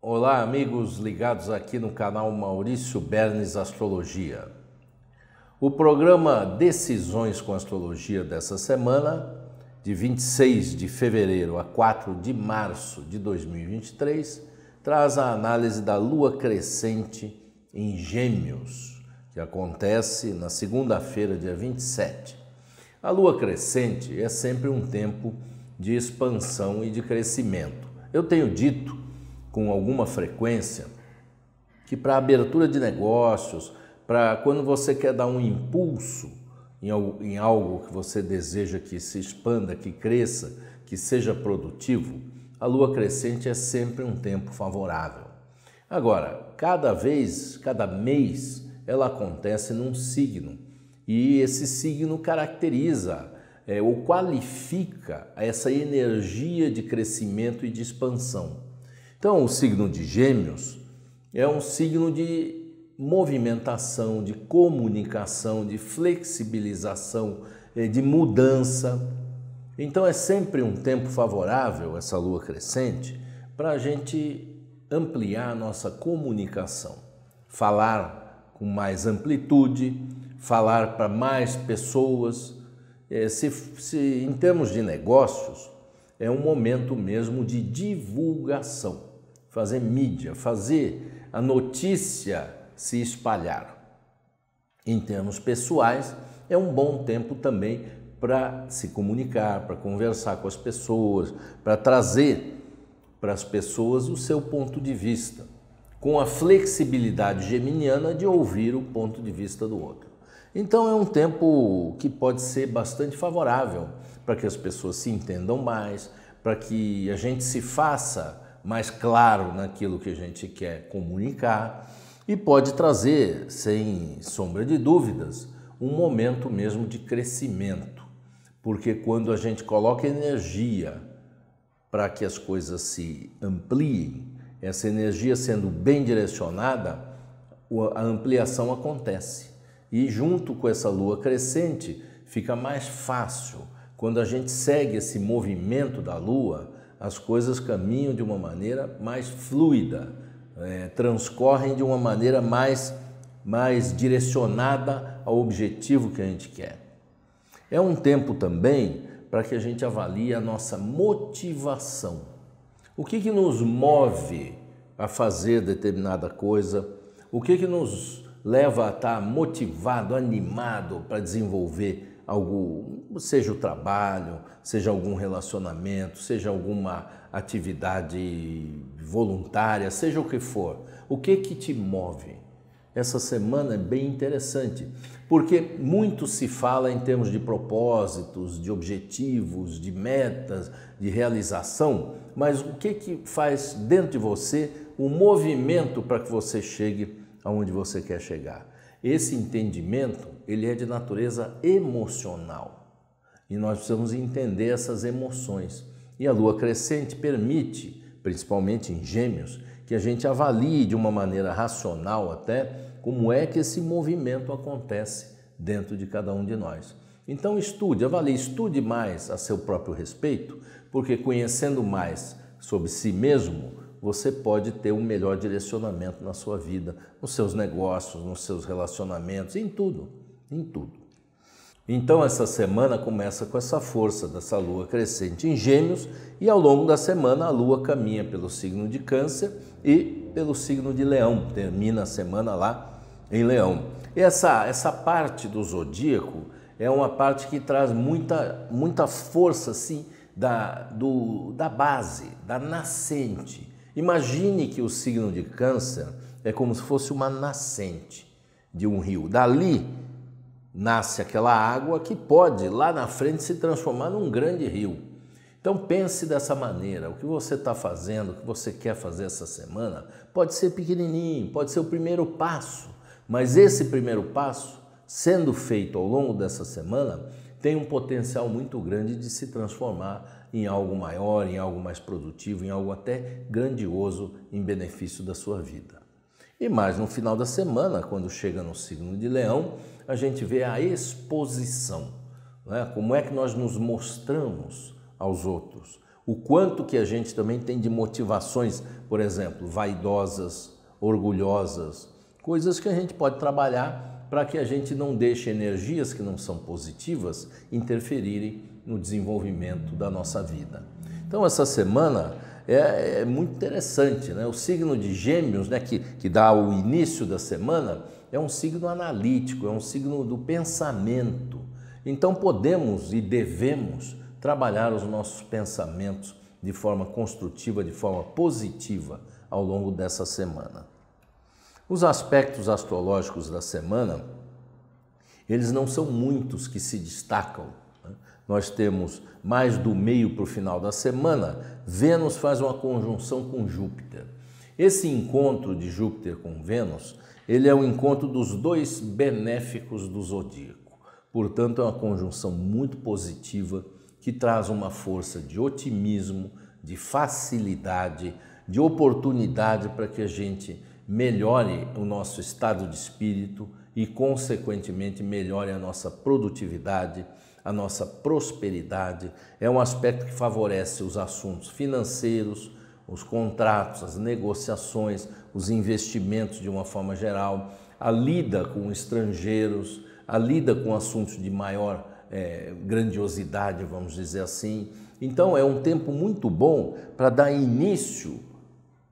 Olá, amigos ligados aqui no canal Maurício Bernes Astrologia. O programa Decisões com Astrologia dessa semana, de 26 de fevereiro a 4 de março de 2023, traz a análise da Lua crescente em Gêmeos, que acontece na segunda-feira, dia 27. A Lua crescente é sempre um tempo de expansão e de crescimento. Eu tenho dito com alguma frequência que para abertura de negócios, para quando você quer dar um impulso em algo que você deseja que se expanda, que cresça, que seja produtivo, a Lua crescente é sempre um tempo favorável. Agora, cada mês, ela acontece num signo e esse signo caracteriza ou qualifica essa energia de crescimento e de expansão. Então, o signo de Gêmeos é um signo de movimentação, de comunicação, de flexibilização, de mudança. Então, é sempre um tempo favorável, essa Lua crescente, para a gente ampliar a nossa comunicação, falar com mais amplitude, falar para mais pessoas. Em termos de negócios, é um momento mesmo de divulgação. Fazer mídia, fazer a notícia se espalhar. Em termos pessoais, é um bom tempo também para se comunicar, para conversar com as pessoas, para trazer para as pessoas o seu ponto de vista, com a flexibilidade geminiana de ouvir o ponto de vista do outro. Então é um tempo que pode ser bastante favorável para que as pessoas se entendam mais, para que a gente se faça mais claro naquilo que a gente quer comunicar e pode trazer, sem sombra de dúvidas, um momento mesmo de crescimento, porque quando a gente coloca energia para que as coisas se ampliem, essa energia sendo bem direcionada, a ampliação acontece. E junto com essa Lua crescente, fica mais fácil. Quando a gente segue esse movimento da Lua, as coisas caminham de uma maneira mais fluida, transcorrem de uma maneira mais direcionada ao objetivo que a gente quer. É um tempo também para que a gente avalie a nossa motivação. O que nos move a fazer determinada coisa? O que nos leva a estar motivado, animado para desenvolver algo, seja o trabalho, seja algum relacionamento, seja alguma atividade voluntária, seja o que for. O que te move? Essa semana é bem interessante, porque muito se fala em termos de propósitos, de objetivos, de metas, de realização, mas o que faz dentro de você o movimento para que você chegue aonde você quer chegar? Esse entendimento, ele é de natureza emocional e nós precisamos entender essas emoções. E a Lua crescente permite, principalmente em Gêmeos, que a gente avalie de uma maneira racional até como é que esse movimento acontece dentro de cada um de nós. Então estude mais a seu próprio respeito, porque conhecendo mais sobre si mesmo, você pode ter um melhor direcionamento na sua vida, nos seus negócios, nos seus relacionamentos, em tudo, em tudo. Então essa semana começa com essa força dessa Lua crescente em Gêmeos e ao longo da semana a Lua caminha pelo signo de Câncer e pelo signo de Leão, termina a semana lá em Leão. E essa parte do zodíaco é uma parte que traz muita força assim, da base, da nascente. Imagine que o signo de Câncer é como se fosse uma nascente de um rio. Dali nasce aquela água que pode, lá na frente, se transformar num grande rio. Então pense dessa maneira, o que você está fazendo, o que você quer fazer essa semana, pode ser pequenininho, pode ser o primeiro passo, mas esse primeiro passo, sendo feito ao longo dessa semana, tem um potencial muito grande de se transformar em algo maior, em algo mais produtivo, em algo até grandioso em benefício da sua vida. E mais no final da semana, quando chega no signo de Leão, a gente vê a exposição, né? Como é que nós nos mostramos aos outros, o quanto que a gente também tem de motivações, por exemplo, vaidosas, orgulhosas, coisas que a gente pode trabalhar para que a gente não deixe energias que não são positivas interferirem no desenvolvimento da nossa vida. Então essa semana é muito interessante, né? O signo de Gêmeos, né, que dá o início da semana, é um signo analítico, é um signo do pensamento. Então podemos e devemos trabalhar os nossos pensamentos de forma construtiva, de forma positiva ao longo dessa semana. Os aspectos astrológicos da semana, eles não são muitos que se destacam, né? Nós temos mais do meio para o final da semana, Vênus faz uma conjunção com Júpiter. Esse encontro de Júpiter com Vênus, ele é o encontro dos dois benéficos do zodíaco. Portanto, é uma conjunção muito positiva que traz uma força de otimismo, de facilidade, de oportunidade para que a gente melhore o nosso estado de espírito e, consequentemente, melhore a nossa produtividade, a nossa prosperidade. É um aspecto que favorece os assuntos financeiros, os contratos, as negociações, os investimentos de uma forma geral, a lida com estrangeiros, a lida com assuntos de maior grandiosidade, vamos dizer assim. Então é um tempo muito bom para dar início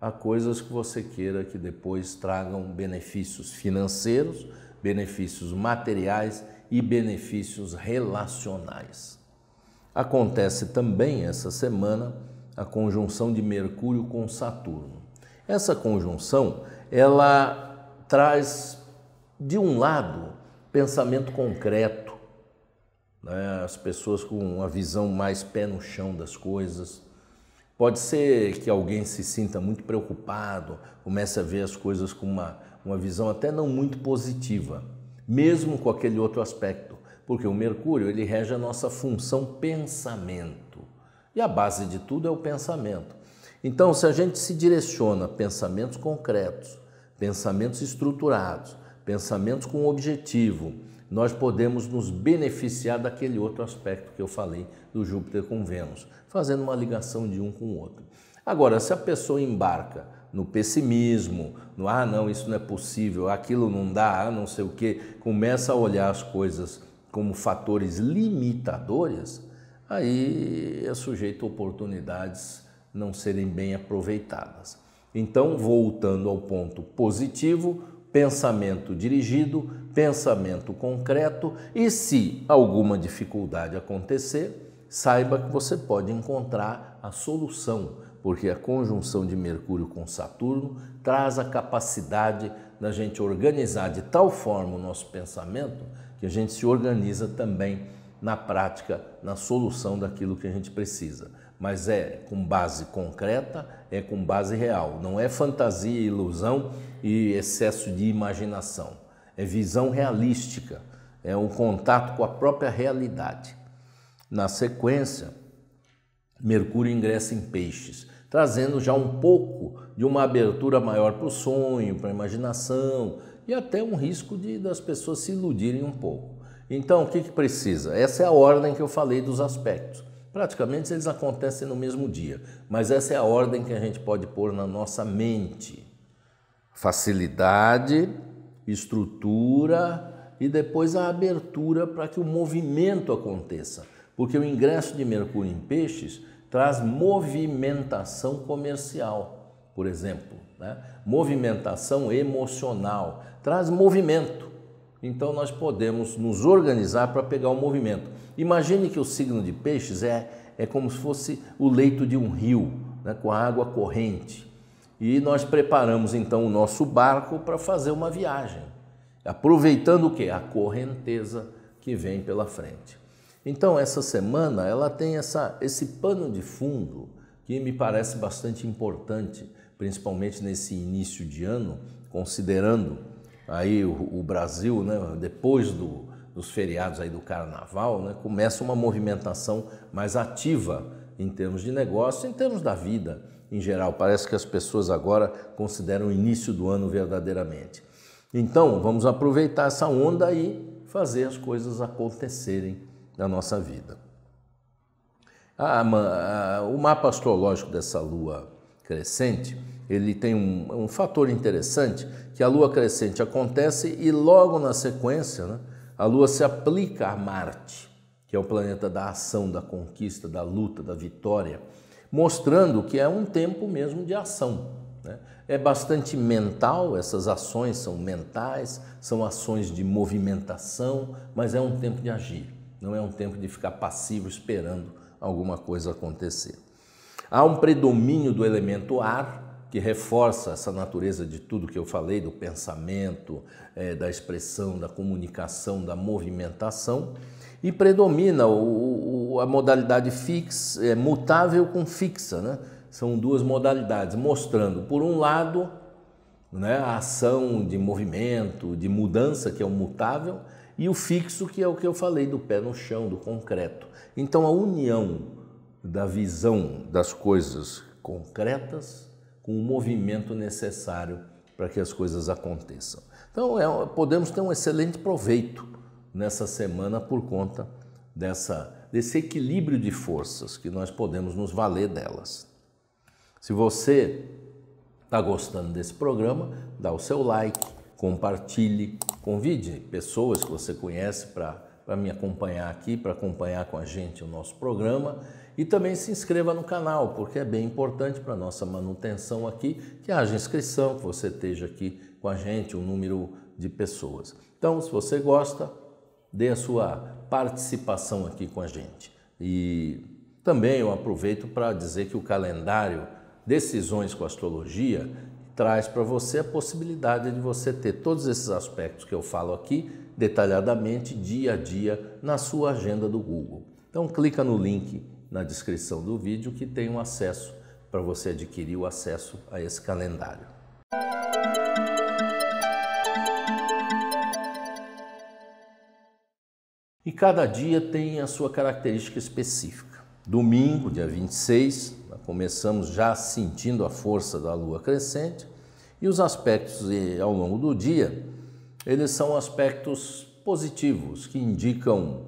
a coisas que você queira que depois tragam benefícios financeiros, benefícios materiais e benefícios relacionais. Acontece também essa semana a conjunção de Mercúrio com Saturno. Essa conjunção, ela traz, de um lado, pensamento concreto, né? As pessoas com uma visão mais pé no chão das coisas. Pode ser que alguém se sinta muito preocupado, comece a ver as coisas com uma visão até não muito positiva, mesmo com aquele outro aspecto, porque o Mercúrio, ele rege a nossa função pensamento, e a base de tudo é o pensamento. Então, se a gente se direciona a pensamentos concretos, pensamentos estruturados, pensamentos com objetivo, nós podemos nos beneficiar daquele outro aspecto que eu falei do Júpiter com Vênus, fazendo uma ligação de um com o outro. Agora, se a pessoa embarca no pessimismo, no não, isso não é possível, aquilo não dá, não sei o quê, começa a olhar as coisas como fatores limitadores, aí é sujeito a oportunidades não serem bem aproveitadas. Então, voltando ao ponto positivo, pensamento dirigido, pensamento concreto, e se alguma dificuldade acontecer, saiba que você pode encontrar a solução, porque a conjunção de Mercúrio com Saturno traz a capacidade da gente organizar de tal forma o nosso pensamento que a gente se organiza também na prática, na solução daquilo que a gente precisa. Mas é com base concreta, é com base real. Não é fantasia, ilusão e excesso de imaginação. É visão realística, é um contato com a própria realidade. Na sequência, Mercúrio ingressa em Peixes, trazendo já um pouco de uma abertura maior para o sonho, para a imaginação e até um risco das pessoas se iludirem um pouco. Então, o que precisa? Essa é a ordem que eu falei dos aspectos. Praticamente eles acontecem no mesmo dia, mas essa é a ordem que a gente pode pôr na nossa mente. Facilidade, estrutura e depois a abertura para que o movimento aconteça. Porque o ingresso de Mercúrio em Peixes traz movimentação comercial, por exemplo, né? Movimentação emocional, traz movimento. Então nós podemos nos organizar para pegar o movimento. Imagine que o signo de Peixes é como se fosse o leito de um rio, né, com a água corrente. E nós preparamos então o nosso barco para fazer uma viagem, aproveitando o quê? A correnteza que vem pela frente. Então essa semana ela tem esse pano de fundo que me parece bastante importante, principalmente nesse início de ano, considerando aí o Brasil, né, depois dos feriados aí do Carnaval, né, começa uma movimentação mais ativa em termos de negócio, em termos da vida, em geral. Parece que as pessoas agora consideram o início do ano verdadeiramente. Então, vamos aproveitar essa onda e fazer as coisas acontecerem na nossa vida. O mapa astrológico dessa lua crescente, ele tem um fator interessante, que a lua crescente acontece e logo na sequência, né, a lua se aplica a Marte, que é o planeta da ação, da conquista, da luta, da vitória, mostrando que é um tempo mesmo de ação, né? É bastante mental, essas ações são mentais, são ações de movimentação, mas é um tempo de agir, não é um tempo de ficar passivo esperando alguma coisa acontecer. Há um predomínio do elemento ar, que reforça essa natureza de tudo que eu falei, do pensamento, da expressão, da comunicação, da movimentação, e predomina a modalidade fixa, mutável com fixa, né? São duas modalidades, mostrando, por um lado, né, a ação de movimento, de mudança, que é o mutável, e o fixo, que é o que eu falei, do pé no chão, do concreto. Então, a união da visão das coisas concretas com o movimento necessário para que as coisas aconteçam. Então, podemos ter um excelente proveito nessa semana por conta desse equilíbrio de forças que nós podemos nos valer delas. Se você está gostando desse programa, dá o seu like, compartilhe, convide pessoas que você conhece para me acompanhar aqui, para acompanhar com a gente o nosso programa, e também se inscreva no canal, porque é bem importante para a nossa manutenção aqui que haja inscrição, que você esteja aqui com a gente, um número de pessoas. Então, se você gosta, dê a sua participação aqui com a gente. E também eu aproveito para dizer que o calendário Decisões com Astrologia traz para você a possibilidade de você ter todos esses aspectos que eu falo aqui detalhadamente, dia a dia, na sua agenda do Google. Então clica no link na descrição do vídeo que tem um acesso para você adquirir o acesso a esse calendário. E cada dia tem a sua característica específica. Domingo, dia 26, começamos já sentindo a força da lua crescente, e os aspectos ao longo do dia, eles são aspectos positivos, que indicam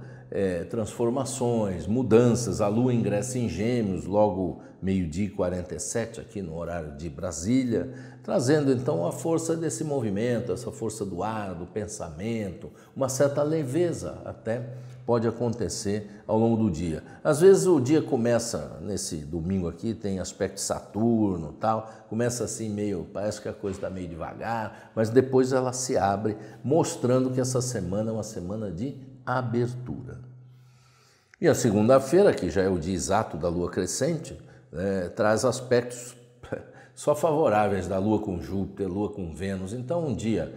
transformações, mudanças. A lua ingressa em Gêmeos logo 12h47 aqui no horário de Brasília, trazendo então a força desse movimento, essa força do ar, do pensamento, uma certa leveza até pode acontecer ao longo do dia. Às vezes o dia começa, nesse domingo aqui, tem aspecto Saturno e tal, começa assim meio, parece que a coisa está meio devagar, mas depois ela se abre, mostrando que essa semana é uma semana de abertura. E a segunda-feira, que já é o dia exato da lua crescente, traz aspectos só favoráveis da lua com Júpiter, lua com Vênus. Então, um dia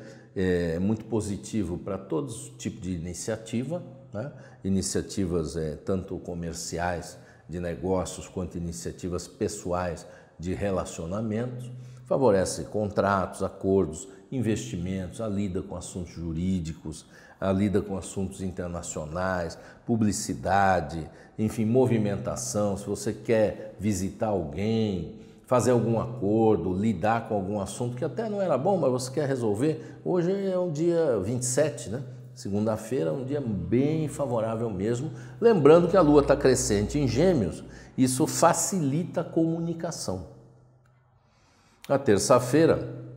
muito positivo para todos os tipos de iniciativa, né? Iniciativas tanto comerciais, de negócios, quanto iniciativas pessoais de relacionamentos. Favorece contratos, acordos, investimentos, a lida com assuntos jurídicos, a lida com assuntos internacionais, publicidade, enfim, movimentação. Se você quer visitar alguém, fazer algum acordo, lidar com algum assunto que até não era bom, mas você quer resolver, hoje é um dia 27, né? Segunda-feira é um dia bem favorável mesmo. Lembrando que a lua está crescente em Gêmeos, isso facilita a comunicação. Na terça-feira,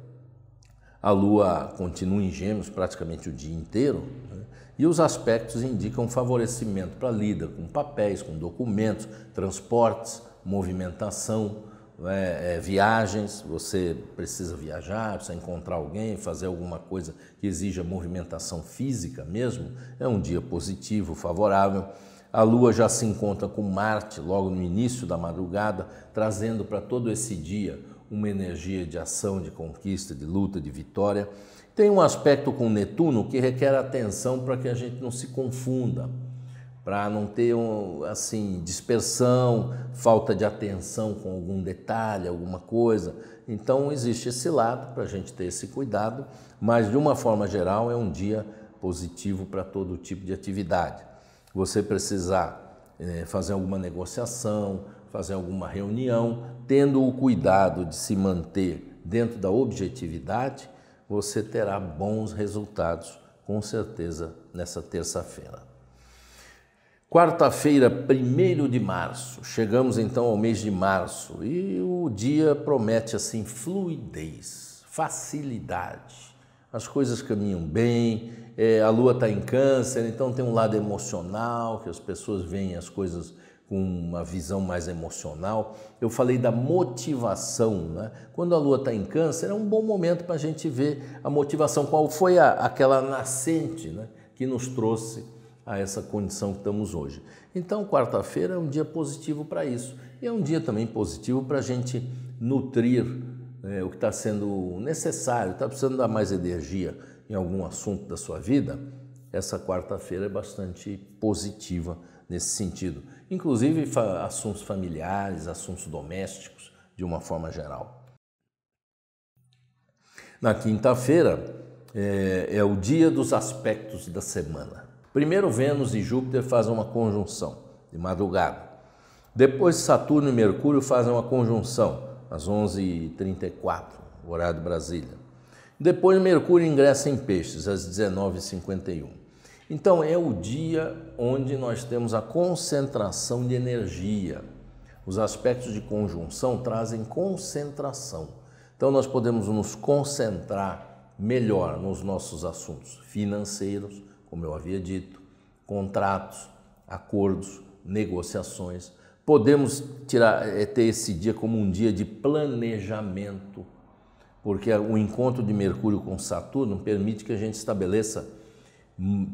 a lua continua em Gêmeos praticamente o dia inteiro, né? E os aspectos indicam favorecimento para lida com papéis, com documentos, transportes, movimentação, viagens. Você precisa viajar, precisa encontrar alguém, fazer alguma coisa que exija movimentação física mesmo. É um dia positivo, favorável. A lua já se encontra com Marte logo no início da madrugada, trazendo para todo esse dia uma energia de ação, de conquista, de luta, de vitória. Tem um aspecto com Netuno que requer atenção para que a gente não se confunda, para não ter assim, dispersão, falta de atenção com algum detalhe, alguma coisa. Então existe esse lado para a gente ter esse cuidado, mas de uma forma geral é um dia positivo para todo tipo de atividade. Você precisar fazer alguma negociação, fazer alguma reunião, tendo o cuidado de se manter dentro da objetividade, você terá bons resultados, com certeza, nessa terça-feira. Quarta-feira, 1º de março, chegamos então ao mês de março e o dia promete assim fluidez, facilidade, as coisas caminham bem, a lua está em Câncer, então tem um lado emocional, que as pessoas veem as coisas com uma visão mais emocional. Eu falei da motivação, né? Quando a lua está em Câncer é um bom momento para a gente ver a motivação, qual foi aquela nascente, né, que nos trouxe a essa condição que estamos hoje. Então, quarta-feira é um dia positivo para isso. E é um dia também positivo para a gente nutrir o que está sendo necessário, está precisando dar mais energia em algum assunto da sua vida. Essa quarta-feira é bastante positiva nesse sentido. Inclusive assuntos familiares, assuntos domésticos, de uma forma geral. Na quinta-feira é o dia dos aspectos da semana. Primeiro, Vênus e Júpiter fazem uma conjunção, de madrugada. Depois, Saturno e Mercúrio fazem uma conjunção, às 11h34, horário de Brasília. Depois, Mercúrio ingressa em Peixes, às 19h51. Então, é o dia onde nós temos a concentração de energia. Os aspectos de conjunção trazem concentração. Então, nós podemos nos concentrar melhor nos nossos assuntos financeiros, como eu havia dito, contratos, acordos, negociações. Podemos ter esse dia como um dia de planejamento, porque o encontro de Mercúrio com Saturno permite que a gente estabeleça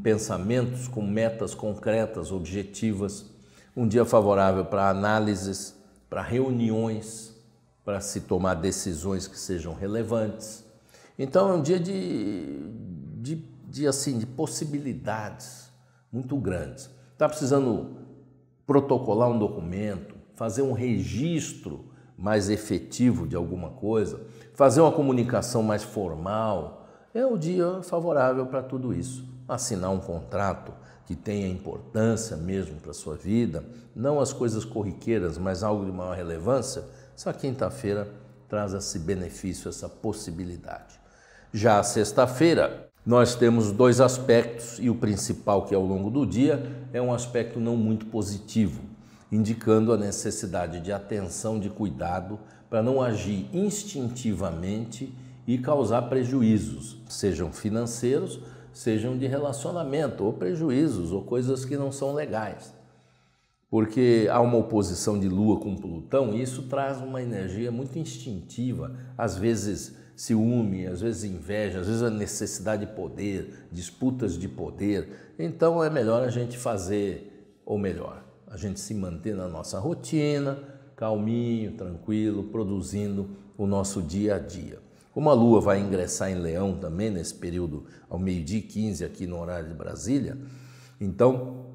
pensamentos com metas concretas, objetivas. Um dia favorável para análises, para reuniões, para se tomar decisões que sejam relevantes. Então é um dia de possibilidades muito grandes. Está precisando protocolar um documento, fazer um registro mais efetivo de alguma coisa, fazer uma comunicação mais formal. É o dia favorável para tudo isso. Assinar um contrato que tenha importância mesmo para a sua vida, não as coisas corriqueiras, mas algo de maior relevância, essa quinta-feira traz esse benefício, essa possibilidade. Já a sexta-feira, nós temos dois aspectos e o principal, que ao longo do dia, é um aspecto não muito positivo, indicando a necessidade de atenção, de cuidado, para não agir instintivamente e causar prejuízos, sejam financeiros, sejam de relacionamento, ou prejuízos, ou coisas que não são legais. Porque há uma oposição de Lua com Plutão e isso traz uma energia muito instintiva, às vezes ciúme, às vezes inveja, às vezes a necessidade de poder, disputas de poder. Então é melhor a gente fazer, ou melhor, a gente se manter na nossa rotina, calminho, tranquilo, produzindo o nosso dia a dia. Como a Lua vai ingressar em Leão também nesse período ao 12h15 aqui no horário de Brasília, então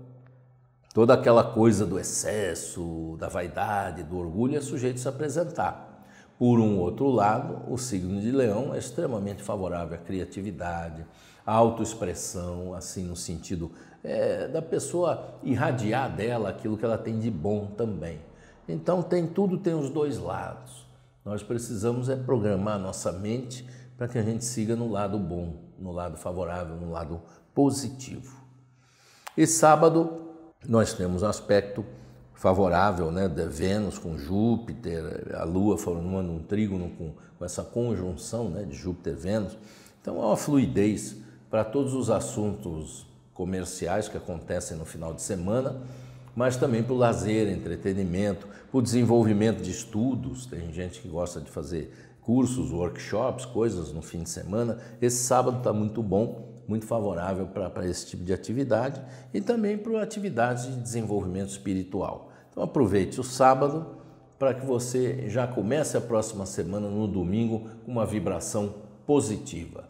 toda aquela coisa do excesso, da vaidade, do orgulho é sujeito a se apresentar. Por um outro lado, o signo de Leão é extremamente favorável à criatividade, à autoexpressão, assim no sentido da pessoa irradiar dela aquilo que ela tem de bom também. Então tudo tem os dois lados. Nós precisamos programar a nossa mente para que a gente siga no lado bom, no lado favorável, no lado positivo. E sábado nós temos um aspecto favorável, né, de Vênus com Júpiter, a Lua formando um trígono com essa conjunção, né, de Júpiter e Vênus. Então há uma fluidez para todos os assuntos comerciais que acontecem no final de semana, mas também para o lazer, entretenimento, para o desenvolvimento de estudos. Tem gente que gosta de fazer cursos, workshops, coisas no fim de semana. Esse sábado está muito bom, muito favorável para esse tipo de atividade e também para atividades de desenvolvimento espiritual. Então aproveite o sábado para que você já comece a próxima semana no domingo com uma vibração positiva.